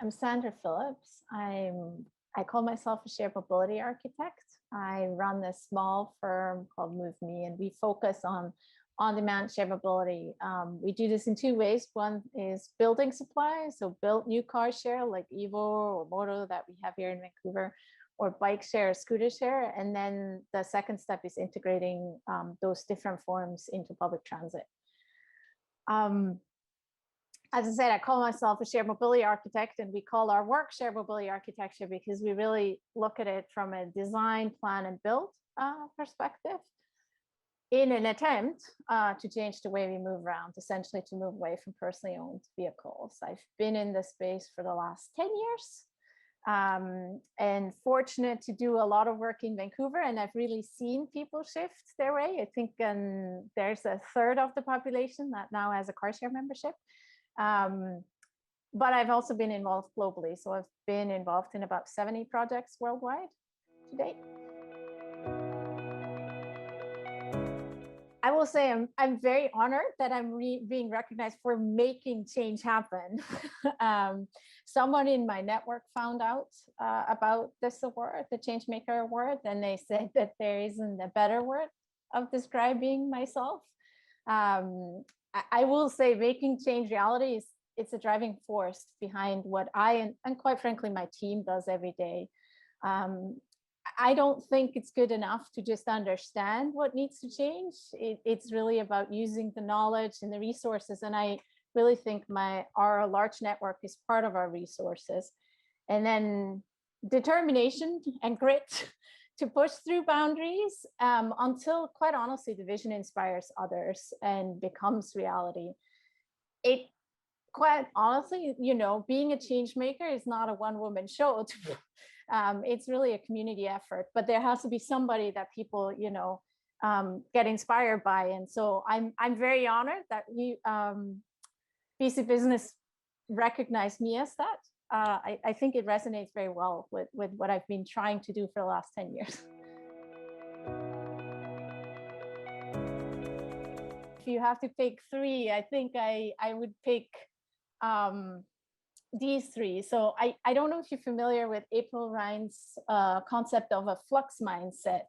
I'm Sandra Phillips. I call myself a shared mobility architect. I run this small firm called Move Me, and we focus on-demand shared mobility. We do this in two ways. One is building supply, so build new car share like Evo or Moto that we have here in Vancouver, or bike share, scooter share. And then the second step is integrating those different forms into public transit. As I said, I call myself a shared mobility architect, and we call our work shared mobility architecture because we really look at it from a design, plan, and build perspective in an attempt to change the way we move around, essentially to move away from personally owned vehicles. I've been in this space for the last 10 years and fortunate to do a lot of work in Vancouver, and I've really seen people shift their way. I think there's a third of the population that now has a car share membership. But I've also been involved globally. So I've been involved in about 70 projects worldwide to date. I will say I'm very honored that I'm being recognized for making change happen. Someone in my network found out about this award, the Changemaker Award, and they said that there isn't a better word of describing myself. I will say making change reality it's a driving force behind what I and quite frankly my team does every day. I don't think it's good enough to just understand what needs to change. It's really about using the knowledge and the resources, and I really think our large network is part of our resources, and then determination and grit to push through boundaries until, quite honestly, the vision inspires others and becomes reality. It, quite honestly, being a change maker is not a one-woman show. It's really a community effort, but there has to be somebody that people, get inspired by. And so I'm very honored that BCBusiness recognized me as that. I think it resonates very well with what I've been trying to do for the last 10 years. If you have to pick three, I think I would pick these three. So I don't know if you're familiar with April Ryan's concept of a flux mindset,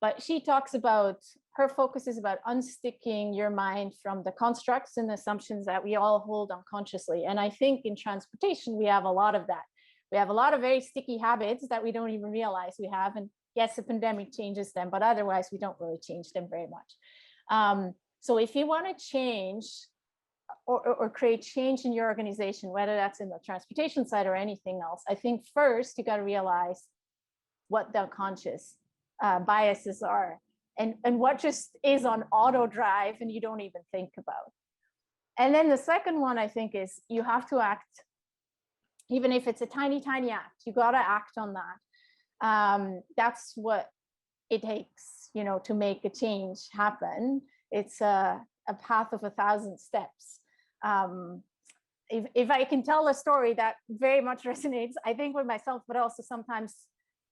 but she talks about, her focus is about unsticking your mind from the constructs and assumptions that we all hold unconsciously. And I think in transportation, we have a lot of that. We have a lot of very sticky habits that we don't even realize we have. And yes, the pandemic changes them, but otherwise we don't really change them very much. So if you want to change or create change in your organization, whether that's in the transportation side or anything else, I think first you got to realize what the unconscious biases are and what just is on auto drive and you don't even think about. And then the second one, I think, is you have to act, even if it's a tiny, tiny act, you got to act on that. That's what it takes, to make a change happen. It's a path of 1,000 steps. If I can tell a story that very much resonates, I think, with myself, but also sometimes,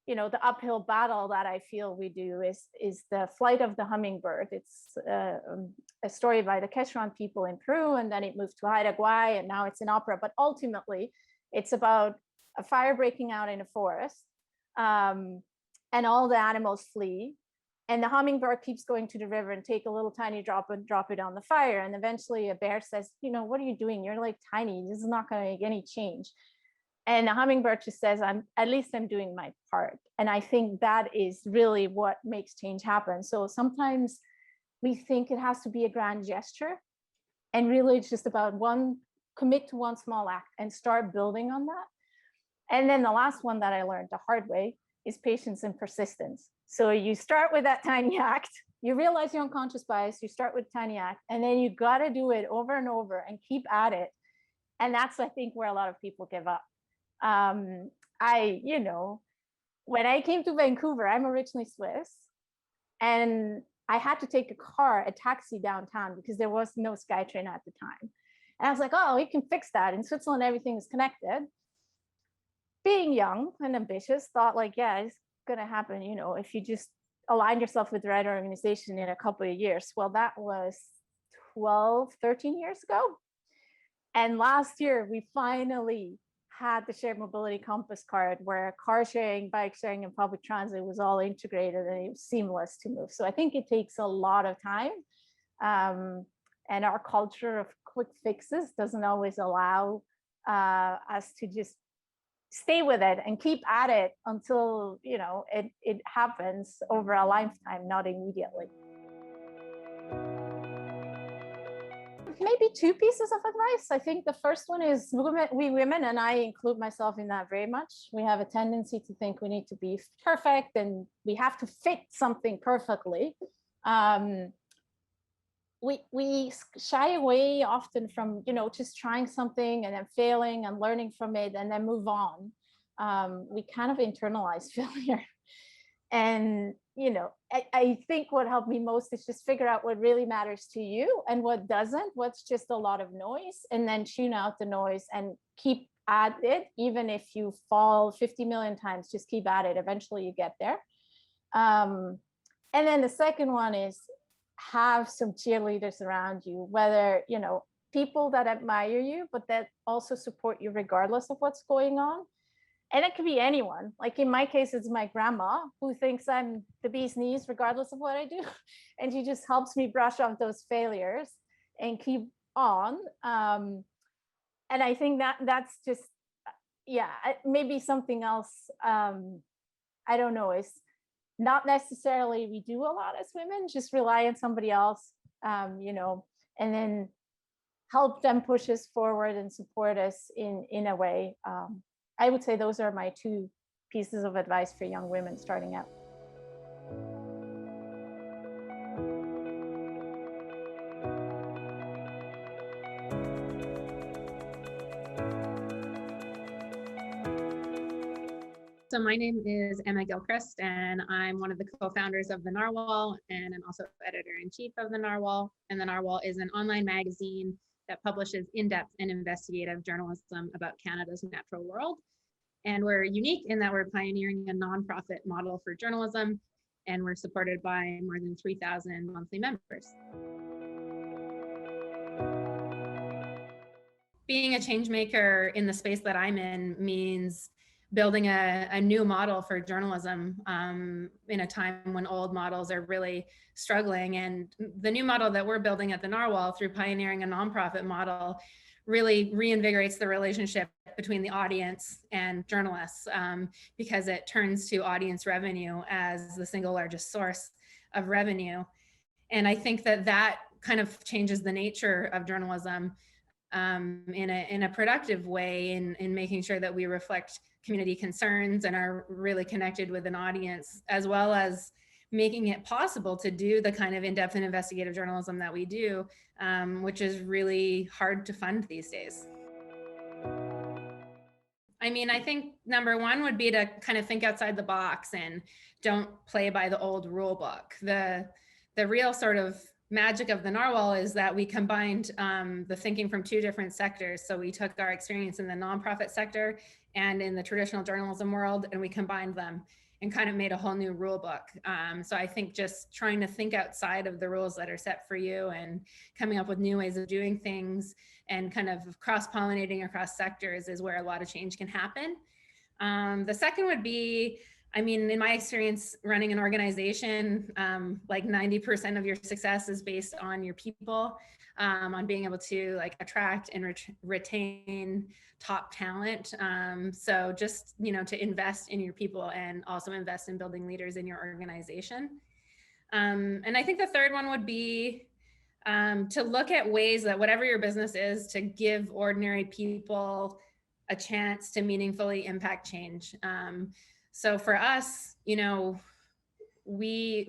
the uphill battle that I feel we do is the flight of the hummingbird. It's a story by the Quechua people in Peru, and then it moved to Haida Gwaii, and now it's an opera. But ultimately, it's about a fire breaking out in a forest, and all the animals flee. And the hummingbird keeps going to the river and take a little tiny drop and drop it on the fire. And eventually a bear says, what are you doing? You're like tiny. This is not going to make any change. And the hummingbird just says, at least I'm doing my part. And I think that is really what makes change happen. So sometimes we think it has to be a grand gesture. And really it's just about commit to one small act and start building on that. And then the last one that I learned the hard way is patience and persistence. So you start with that tiny act, you realize your unconscious bias, you start with tiny act, and then you got to do it over and over and keep at it. And that's, I think, where a lot of people give up. When I came to Vancouver, I'm originally Swiss, and I had to take a taxi downtown because there was no SkyTrain at the time. And I was like, oh, we can fix that. In Switzerland, everything is connected. Being young and ambitious, thought like, yeah, it's going to happen, if you just align yourself with the right organization in a couple of years. Well, that was 12, 13 years ago. And last year, we finally had the shared mobility compass card where car sharing, bike sharing, and public transit was all integrated and it was seamless to move. So I think it takes a lot of time. And our culture of quick fixes doesn't always allow us to just stay with it and keep at it until, you know, it happens over a lifetime, not immediately. Maybe two pieces of advice. I think the first one is we women, and I include myself in that very much, we have a tendency to think we need to be perfect and we have to fit something perfectly. We shy away often from, you know, just trying something and then failing and learning from it and then move on. We kind of internalize failure. And, you know, I think what helped me most is just figure out what really matters to you and what doesn't, what's just a lot of noise, and then tune out the noise and keep at it. Even if you fall 50 million times, just keep at it. Eventually you get there. And then the second one is have some cheerleaders around you, whether, you know, people that admire you, but that also support you regardless of what's going on. And it could be anyone. Like in my case, it's my grandma who thinks I'm the bee's knees regardless of what I do. And she just helps me brush off those failures and keep on. And I think that's just, yeah, maybe something else, I don't know, is not necessarily we do a lot as women, just rely on somebody else, you know, and then help them push us forward and support us in a way. I would say those are my two pieces of advice for young women starting out. So my name is Emma Gilchrist, and I'm one of the co-founders of The Narwhal, and I'm also editor-in-chief of The Narwhal. And The Narwhal is an online magazine that publishes in-depth and investigative journalism about Canada's natural world. And we're unique in that we're pioneering a nonprofit model for journalism, and we're supported by more than 3,000 monthly members. Being a change maker in the space that I'm in means building a new model for journalism in a time when old models are really struggling. And the new model that we're building at The Narwhal through pioneering a nonprofit model really reinvigorates the relationship between the audience and journalists, because it turns to audience revenue as the single largest source of revenue. And I think that kind of changes the nature of journalism in a productive way, in making sure that we reflect community concerns and are really connected with an audience, as well as making it possible to do the kind of in-depth and investigative journalism that we do, which is really hard to fund these days. I mean, I think number one would be to kind of think outside the box and don't play by the old rule book. The real sort of magic of The Narwhal is that we combined the thinking from two different sectors. So we took our experience in the nonprofit sector and in the traditional journalism world, and we combined them and kind of made a whole new rule book. So I think just trying to think outside of the rules that are set for you and coming up with new ways of doing things and kind of cross-pollinating across sectors is where a lot of change can happen. The second would be, I mean, in my experience running an organization, like 90% of your success is based on your people, on being able to like attract and retain top talent. So just, you know, to invest in your people and also invest in building leaders in your organization. And I think the third one would be to look at ways that whatever your business is, to give ordinary people a chance to meaningfully impact change. So for us, you know,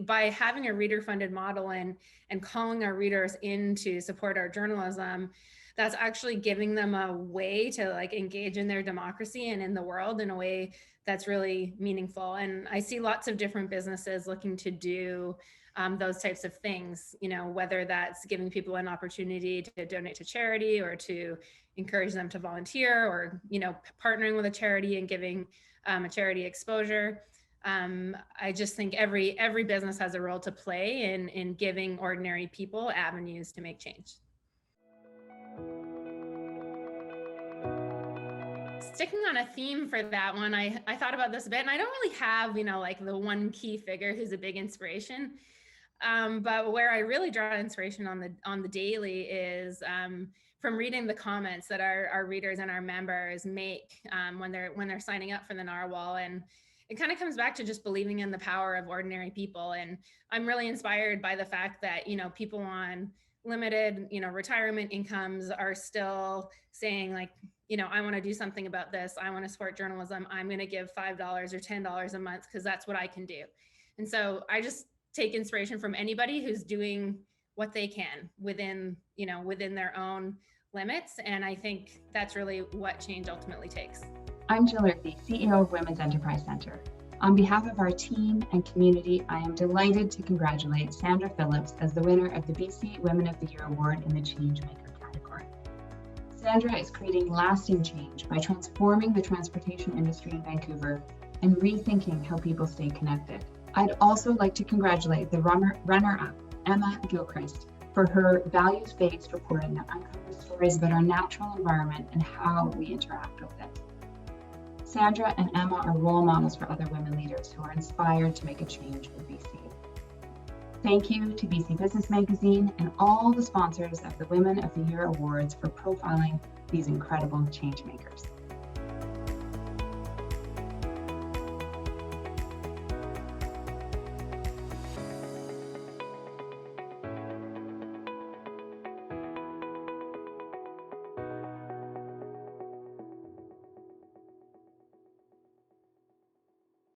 by having a reader funded model and calling our readers in to support our journalism, that's actually giving them a way to like engage in their democracy and in the world in a way that's really meaningful. And I see lots of different businesses looking to do those types of things, you know, whether that's giving people an opportunity to donate to charity or to encourage them to volunteer, or, you know, partnering with a charity and giving a charity exposure. I just think every business has a role to play in giving ordinary people avenues to make change. sticking on a theme for that one, I thought about this a bit, and I don't really have, like the one key figure who's a big inspiration. But where I really draw inspiration on the daily is from reading the comments that our readers and our members make when they're signing up for the Narwhal. And it kind of comes back to just believing in the power of ordinary people. And I'm really inspired by the fact that, people on limited, retirement incomes are still saying like, I want to do something about this. I want to support journalism. I'm going to give $5 or $10 a month because that's what I can do. And so I just take inspiration from anybody who's doing what they can within their own limits. And I think that's really what change ultimately takes. I'm Jill Earthy, CEO of Women's Enterprise Center. On behalf of our team and community, I am delighted to congratulate Sandra Phillips as the winner of the BC Women of the Year Award in the Changemaker category. Sandra is creating lasting change by transforming the transportation industry in Vancouver and rethinking how people stay connected. I'd also like to congratulate the runner-up, Emma Gilchrist, for her values-based reporting that uncovers stories about our natural environment and how we interact with it. Sandra and Emma are role models for other women leaders who are inspired to make a change in BC. Thank you to BC Business Magazine and all the sponsors of the Women of the Year Awards for profiling these incredible change makers.